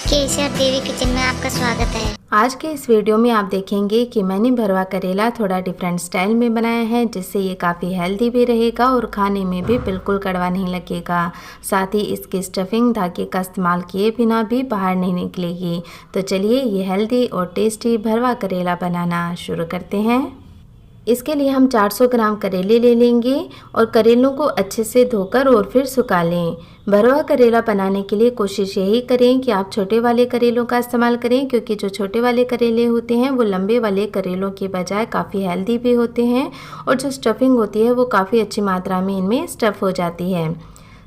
केसर देवी kitchen में आपका स्वागत है। आज के इस वीडियो में आप देखेंगे कि मैंने भरवा करेला थोड़ा डिफरेंट स्टाइल में बनाया है, जिससे ये काफ़ी हेल्दी भी रहेगा और खाने में भी बिल्कुल कड़वा नहीं लगेगा। साथ ही इसकी स्टफिंग धागे का इस्तेमाल किए बिना भी बाहर नहीं निकलेगी। तो चलिए ये हेल्दी और टेस्टी भरवा करेला बनाना शुरू करते हैं। इसके लिए हम 400 ग्राम करेले ले लेंगे और करेलों को अच्छे से धोकर और फिर सुखा लें। भरवा करेला बनाने के लिए कोशिश यही करें कि आप छोटे वाले करेलों का इस्तेमाल करें, क्योंकि जो छोटे वाले करेले होते हैं वो लंबे वाले करेलों की बजाय काफ़ी हेल्दी भी होते हैं और जो स्टफिंग होती है वो काफ़ी अच्छी मात्रा में इनमें स्टफ़ हो जाती है।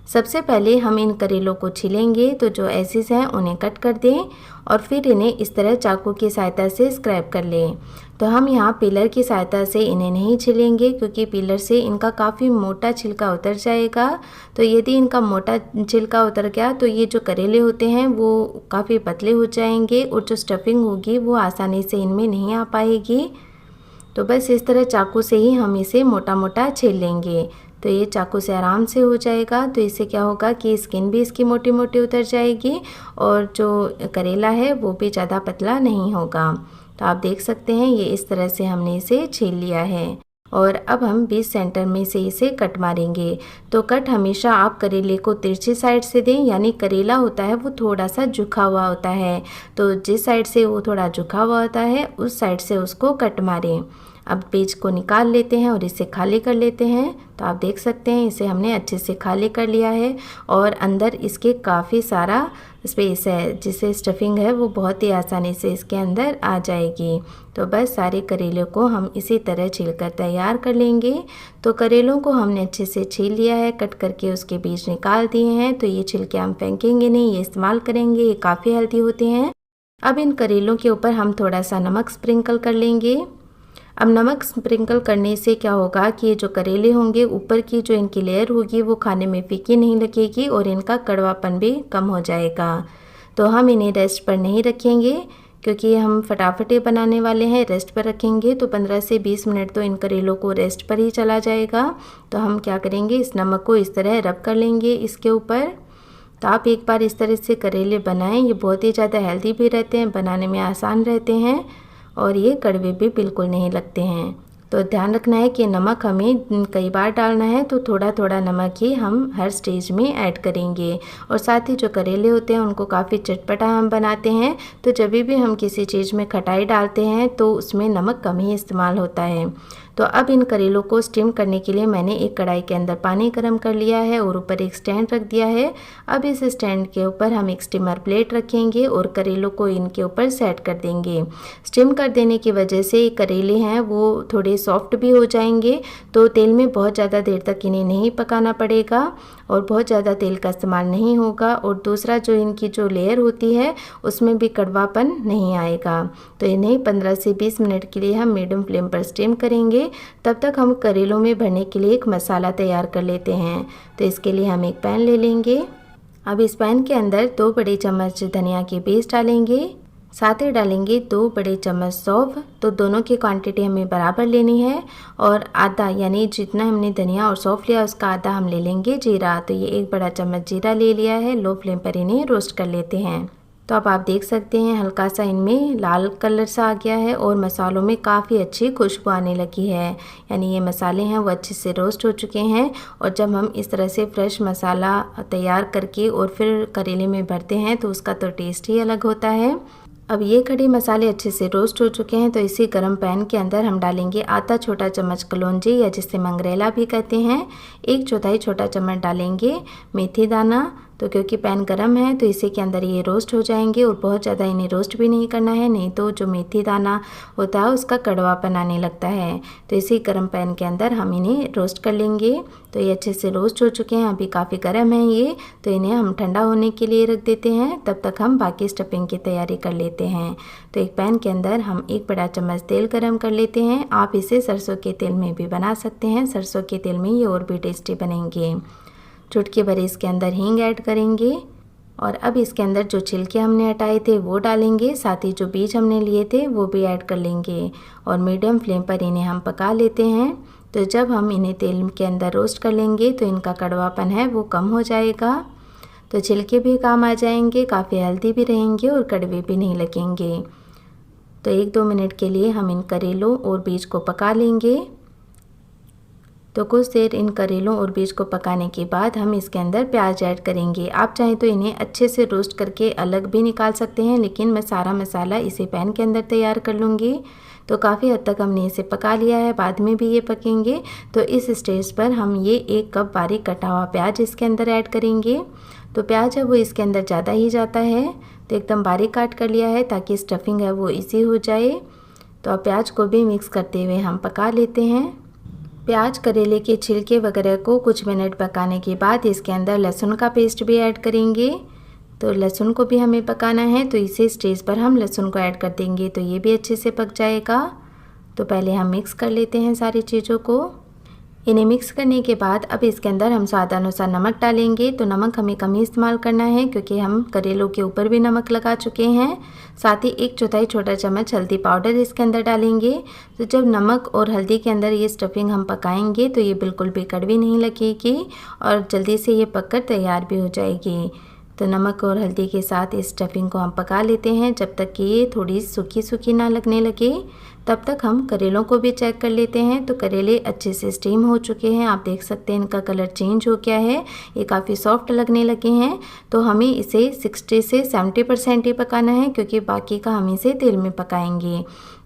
सबसे पहले हम इन करेलों को छीलेंगे, तो जो एसेस हैं उन्हें कट कर दें और फिर इन्हें इस तरह चाकू की सहायता से स्क्रैप कर लें। तो हम यहाँ पीलर की सहायता से इन्हें नहीं छीलेंगे, क्योंकि पीलर से इनका काफ़ी मोटा छिलका उतर जाएगा। तो यदि इनका मोटा छिलका उतर गया तो ये जो करेले होते हैं वो काफ़ी पतले हो जाएंगे और जो स्टफिंग होगी वो आसानी से इनमें नहीं आ पाएगी। तो बस इस तरह चाकू से ही हम इसे मोटा मोटा छील लेंगे। तो ये चाकू से आराम से हो जाएगा। तो इससे क्या होगा कि स्किन भी इसकी मोटी मोटी उतर जाएगी और जो करेला है वो भी ज़्यादा पतला नहीं होगा। तो आप देख सकते हैं ये इस तरह से हमने इसे छील लिया है और अब हम 20 सेंटर में से इसे कट मारेंगे। तो कट हमेशा आप करेले को तिरछी साइड से दें, यानी करेला होता है वो थोड़ा सा झुका हुआ होता है। तो जिस साइड से वो थोड़ा झुका हुआ होता है उस साइड से उसको कट मारें। अब पेज को निकाल लेते हैं और इसे खाली कर लेते हैं। तो आप देख सकते हैं इसे हमने अच्छे से खाली कर लिया है और अंदर इसके काफ़ी सारा स्पेस है, जिससे स्टफिंग है वो बहुत ही आसानी से इसके अंदर आ जाएगी। तो बस सारे करेलों को हम इसी तरह छील कर तैयार कर लेंगे। तो करेलों को हमने अच्छे से छील लिया है, कट करके उसके बीज निकाल दिए हैं। तो ये छिलके हम फेंकेंगे नहीं, ये इस्तेमाल करेंगे, ये काफ़ी हेल्दी होते हैं। अब इन करेलों के ऊपर हम थोड़ा सा नमक स्प्रिंकल कर लेंगे। अब नमक स्प्रिंकल करने से क्या होगा कि ये जो करेले होंगे ऊपर की जो इनकी लेयर होगी वो खाने में फीकी नहीं लगेगी और इनका कड़वापन भी कम हो जाएगा। तो हम इन्हें रेस्ट पर नहीं रखेंगे, क्योंकि हम फटाफट बनाने वाले हैं। रेस्ट पर रखेंगे तो 15 से 20 मिनट तो इन करेलों को रेस्ट पर ही चला जाएगा। तो हम क्या करेंगे, इस नमक को इस तरह रब कर लेंगे इसके ऊपर। तो आप एक बार इस तरह से करेले बनाएं, ये बहुत ही ज़्यादा हेल्दी भी रहते हैं, बनाने में आसान रहते हैं और ये कड़वे भी बिल्कुल नहीं लगते हैं। तो ध्यान रखना है कि नमक हमें कई बार डालना है, तो थोड़ा थोड़ा नमक ही हम हर स्टेज में ऐड करेंगे। और साथ ही जो करेले होते हैं उनको काफ़ी चटपटा हम बनाते हैं, तो जब भी हम किसी चीज़ में खटाई डालते हैं तो उसमें नमक कम ही इस्तेमाल होता है। तो अब इन करेलों को स्टीम करने के लिए मैंने एक कढ़ाई के अंदर पानी गर्म कर लिया है और ऊपर एक स्टैंड रख दिया है। अब इस स्टैंड के ऊपर हम एक स्टीमर प्लेट रखेंगे और करेलों को इनके ऊपर सेट कर देंगे। स्टीम कर देने की वजह से करेले हैं वो थोड़े सॉफ्ट भी हो जाएंगे। तो तेल में बहुत ज़्यादा देर तक इन्हें नहीं पकाना पड़ेगा और बहुत ज़्यादा तेल का इस्तेमाल नहीं होगा। और दूसरा जो इनकी जो लेयर होती है उसमें भी कड़वापन नहीं आएगा। तो इन्हें 15 से 20 मिनट के लिए हम मीडियम फ्लेम पर स्टीम करेंगे। तब तक हम करेलों में भरने के लिए एक मसाला तैयार कर लेते हैं। तो इसके लिए हम एक पैन ले लेंगे। अब इस पैन के अंदर 2 बड़े चम्मच धनिया के पेस्ट डालेंगे, साथ ही डालेंगे 2 बड़े चम्मच सौंफ। तो दोनों की क्वांटिटी हमें बराबर लेनी है और आधा, यानी जितना हमने धनिया और सौंफ लिया उसका आधा हम ले लेंगे जीरा। तो ये 1 बड़ा चम्मच जीरा ले लिया है। लो फ्लेम पर इन्हें रोस्ट कर लेते हैं। तो अब आप देख सकते हैं हल्का सा इनमें लाल कलर सा आ गया है और मसालों में काफ़ी अच्छी खुशबू आने लगी है, यानी ये मसाले हैं वो अच्छे से रोस्ट हो चुके हैं। और जब हम इस तरह से फ्रेश मसाला तैयार करके और फिर करेले में भरते हैं तो उसका तो टेस्ट ही अलग होता है। अब ये खड़े मसाले अच्छे से रोस्ट हो चुके हैं। तो इसी गरम पैन के अंदर हम डालेंगे आधा छोटा चम्मच कलौंजी, या जिसे मंगरेला भी कहते हैं। 1/4 छोटा चम्मच डालेंगे मेथी दाना। तो क्योंकि पैन गरम है तो इसी के अंदर ये रोस्ट हो जाएंगे और बहुत ज़्यादा इन्हें रोस्ट भी नहीं करना है, नहीं तो जो मेथी दाना होता है उसका कड़वापन आने लगता है। तो इसी गरम पैन के अंदर हम इन्हें रोस्ट कर लेंगे। तो ये अच्छे से रोस्ट हो चुके हैं, अभी काफ़ी गर्म है ये। तो इन्हें हम ठंडा होने के लिए रख देते हैं, तब तक हम बाकी स्टफिंग की तैयारी कर लेते हैं। तो एक पैन के अंदर हम 1 बड़ा चम्मच तेल गरम कर लेते हैं। आप इसे सरसों के तेल में भी बना सकते हैं, सरसों के तेल में ये और भी टेस्टी बनेंगे। चुटकी भर इसके अंदर हींग ऐड करेंगे और अब इसके अंदर जो छिलके हमने हटाए थे वो डालेंगे, साथ ही जो बीज हमने लिए थे वो भी ऐड कर लेंगे और मीडियम फ्लेम पर इन्हें हम पका लेते हैं। तो जब हम इन्हें तेल के अंदर रोस्ट कर लेंगे तो इनका कड़वापन है वो कम हो जाएगा। तो छिलके भी काम आ जाएंगे, काफ़ी हेल्दी भी रहेंगे और कड़वे भी नहीं लगेंगे। तो 1-2 मिनट के लिए हम इन करेलों और बीज को पका लेंगे। तो कुछ देर इन करेलों और बीज को पकाने के बाद हम इसके अंदर प्याज ऐड करेंगे। आप चाहें तो इन्हें अच्छे से रोस्ट करके अलग भी निकाल सकते हैं, लेकिन मैं सारा मसाला इसी पैन के अंदर तैयार कर लूँगी। तो काफ़ी हद तक हमने इसे पका लिया है, बाद में भी ये पकेंगे। तो इस स्टेज पर हम ये 1 कप बारीक कटा हुआ प्याज इसके अंदर ऐड करेंगे। तो प्याज है वो इसके अंदर ज़्यादा ही जाता है, तो एकदम बारीक काट कर लिया है ताकि स्टफिंग है वो इजी हो जाए। तो अब प्याज को भी मिक्स करते हुए हम पका लेते हैं। प्याज, करेले के छिलके वगैरह को कुछ मिनट पकाने के बाद इसके अंदर लहसुन का पेस्ट भी ऐड करेंगे। तो लहसुन को भी हमें पकाना है, तो इसी स्टेज पर हम लहसुन को ऐड कर देंगे, तो ये भी अच्छे से पक जाएगा। तो पहले हम मिक्स कर लेते हैं सारी चीज़ों को। इन्हें मिक्स करने के बाद अब इसके अंदर हम स्वाद अनुसार नमक डालेंगे। तो नमक हमें कम ही इस्तेमाल करना है क्योंकि हम करेलों के ऊपर भी नमक लगा चुके हैं। साथ ही 1/4 छोटा चम्मच हल्दी पाउडर इसके अंदर डालेंगे। तो जब नमक और हल्दी के अंदर ये स्टफिंग हम पकाएंगे तो ये बिल्कुल भी कड़वी नहीं लगेगी और जल्दी से ये पककर तैयार भी हो जाएगी। तो नमक और हल्दी के साथ इस स्टफिंग को हम पका लेते हैं जब तक कि ये थोड़ी सूखी सूखी ना लगने लगे। तब तक हम करेलों को भी चेक कर लेते हैं। तो करेले अच्छे से स्टीम हो चुके हैं, आप देख सकते हैं इनका कलर चेंज हो गया है, ये काफ़ी सॉफ्ट लगने लगे हैं। तो हमें इसे 60 से 70% ही पकाना है क्योंकि बाकी का हम इसे तेल में पकाएंगे।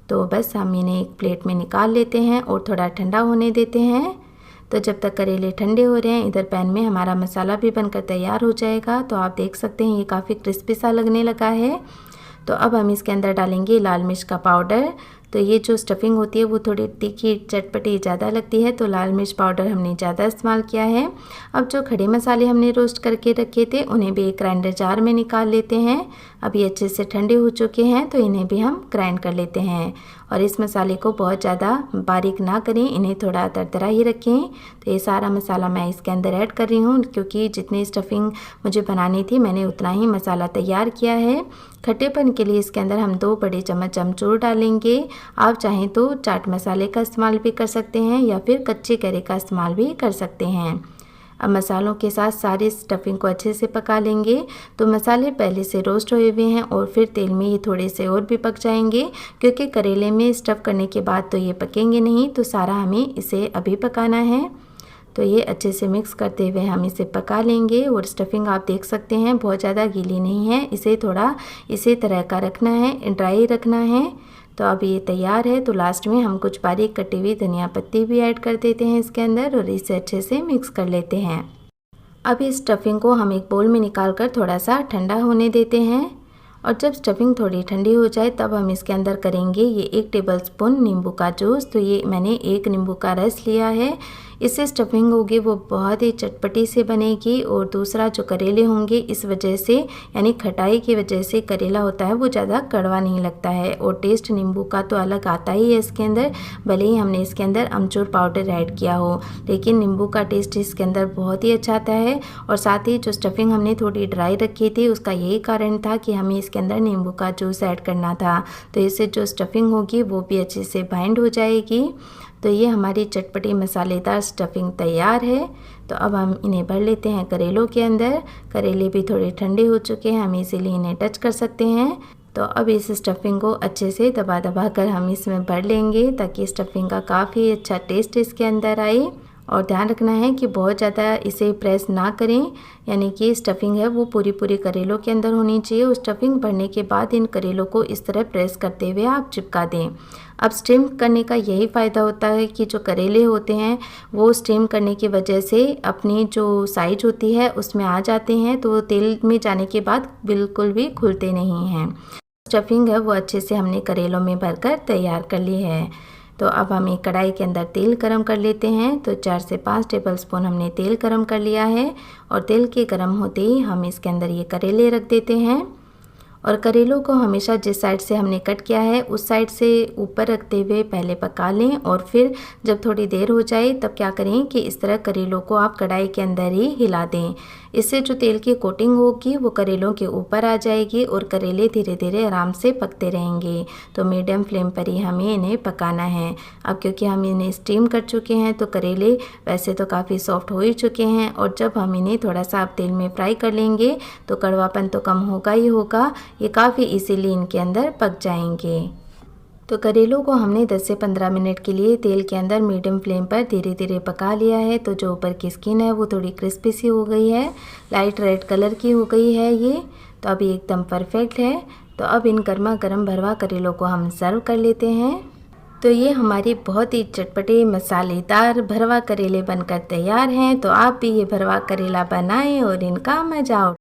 तो बस हम इन्हें एक प्लेट में निकाल लेते हैं और थोड़ा ठंडा होने देते हैं। तो जब तक करेले ठंडे हो रहे हैं, इधर पैन में हमारा मसाला भी बनकर तैयार हो जाएगा। तो आप देख सकते हैं ये काफ़ी क्रिस्पी सा लगने लगा है। तो अब हम इसके अंदर डालेंगे लाल मिर्च का पाउडर। तो ये जो स्टफिंग होती है वो थोड़ी तीखी चटपटी ज़्यादा लगती है, तो लाल मिर्च पाउडर हमने ज़्यादा इस्तेमाल किया है। अब जो खड़े मसाले हमने रोस्ट करके रखे थे उन्हें भी एक ग्राइंडर जार में निकाल लेते हैं। अब ये अच्छे से ठंडे हो चुके हैं तो इन्हें भी हम ग्राइंड कर लेते हैं। और इस मसाले को बहुत ज़्यादा बारीक ना करें, इन्हें थोड़ा दरदरा ही रखें। तो ये सारा मसाला मैं इसके अंदर ऐड कर रही हूँ क्योंकि जितनी स्टफिंग मुझे बनानी थी मैंने उतना ही मसाला तैयार किया है। खट्टेपन के लिए इसके अंदर हम 2 बड़े चम्मच अमचूर डालेंगे। आप चाहें तो चाट मसाले का इस्तेमाल भी कर सकते हैं या फिर कच्चे करी का इस्तेमाल भी कर सकते हैं। अब मसालों के साथ सारी स्टफिंग को अच्छे से पका लेंगे। तो मसाले पहले से रोस्ट हुए हुए हैं और फिर तेल में ये थोड़े से और भी पक जाएंगे क्योंकि करेले में स्टफ़ करने के बाद तो ये पकेंगे नहीं, तो सारा हमें इसे अभी पकाना है। तो ये अच्छे से मिक्स करते हुए हम इसे पका लेंगे। और स्टफिंग आप देख सकते हैं बहुत ज़्यादा गीली नहीं है, इसे थोड़ा इसी तरह का रखना है, ड्राई रखना है। तो अब ये तैयार है। तो लास्ट में हम कुछ बारीक कटी हुई धनिया पत्ती भी ऐड कर देते हैं इसके अंदर और इसे अच्छे से मिक्स कर लेते हैं। अब इस स्टफिंग को हम एक बोल में निकाल कर थोड़ा सा ठंडा होने देते हैं। और जब स्टफिंग थोड़ी ठंडी हो जाए तब हम इसके अंदर करेंगे ये 1 टेबलस्पून नींबू का जूस। तो ये मैंने 1 नींबू का रस लिया है। इससे स्टफिंग होगी वो बहुत ही चटपटी से बनेगी। और दूसरा जो करेले होंगे इस वजह से यानी खटाई की वजह से करेला होता है वो ज़्यादा कड़वा नहीं लगता है और टेस्ट नींबू का तो अलग आता ही है इसके अंदर, भले ही हमने इसके अंदर अमचूर पाउडर ऐड किया हो, लेकिन नींबू का टेस्ट इसके अंदर बहुत ही अच्छा आता है। और साथ ही जो स्टफिंग हमने थोड़ी ड्राई रखी थी उसका यही कारण था कि हमें इसके अंदर नींबू का जूस ऐड करना था। तो इससे जो स्टफिंग होगी वो भी अच्छे से बाइंड हो जाएगी। तो ये हमारी चटपटी मसालेदार स्टफिंग तैयार है। तो अब हम इन्हें भर लेते हैं करेलों के अंदर। करेले भी थोड़े ठंडे हो चुके हैं, हम इसीलिए इन्हें टच कर सकते हैं। तो अब इस स्टफिंग को अच्छे से दबा दबा कर हम इसमें भर लेंगे ताकि स्टफिंग का काफ़ी अच्छा टेस्ट इसके अंदर आए। और ध्यान रखना है कि बहुत ज़्यादा इसे प्रेस ना करें, यानी कि स्टफिंग है वो पूरी पूरी करेलों के अंदर होनी चाहिए। और स्टफिंग भरने के बाद इन करेलों को इस तरह प्रेस करते हुए आप चिपका दें। अब स्टीम करने का यही फ़ायदा होता है कि जो करेले होते हैं वो स्टीम करने की वजह से अपनी जो साइज होती है उसमें आ जाते हैं, तो तेल में जाने के बाद बिल्कुल भी खुलते नहीं हैं। स्टफिंग है वो अच्छे से हमने करेलों में भरकर तैयार कर ली है। तो अब हम एक कढ़ाई के अंदर तेल गरम कर लेते हैं। तो 4 से 5 टेबलस्पून हमने तेल गरम कर लिया है और तेल के गरम होते ही हम इसके अंदर ये करेले रख देते हैं। और करेलों को हमेशा जिस साइड से हमने कट किया है उस साइड से ऊपर रखते हुए पहले पका लें और फिर जब थोड़ी देर हो जाए तब क्या करें कि इस तरह करेलों को आप कढ़ाई के अंदर ही हिला दें। इससे जो तेल की कोटिंग होगी वो करेलों के ऊपर आ जाएगी और करेले धीरे धीरे आराम से पकते रहेंगे। तो मीडियम फ्लेम पर ही हमें इन्हें पकाना है। अब क्योंकि हम इन्हें स्टीम कर चुके हैं तो करेले वैसे तो काफ़ी सॉफ्ट हो ही चुके हैं और जब हम इन्हें थोड़ा सा आप तेल में फ्राई कर लेंगे तो कड़वापन तो कम होगा ही होगा, ये काफ़ी इजीली इनके अंदर पक जाएंगे। तो करेलों को हमने 10 से 15 मिनट के लिए तेल के अंदर मीडियम फ्लेम पर धीरे धीरे पका लिया है। तो जो ऊपर की स्किन है वो थोड़ी क्रिस्पी सी हो गई है, लाइट रेड कलर की हो गई है ये। तो अभी एकदम परफेक्ट है। तो अब इन गर्मा गर्म भरवा करेलों को हम सर्व कर लेते हैं। तो ये हमारी बहुत ही चटपटे मसालेदार भरवा करेले बनकर तैयार हैं। तो आप भी ये भरवा करेला बनाएं और इनका मजा उठाएं।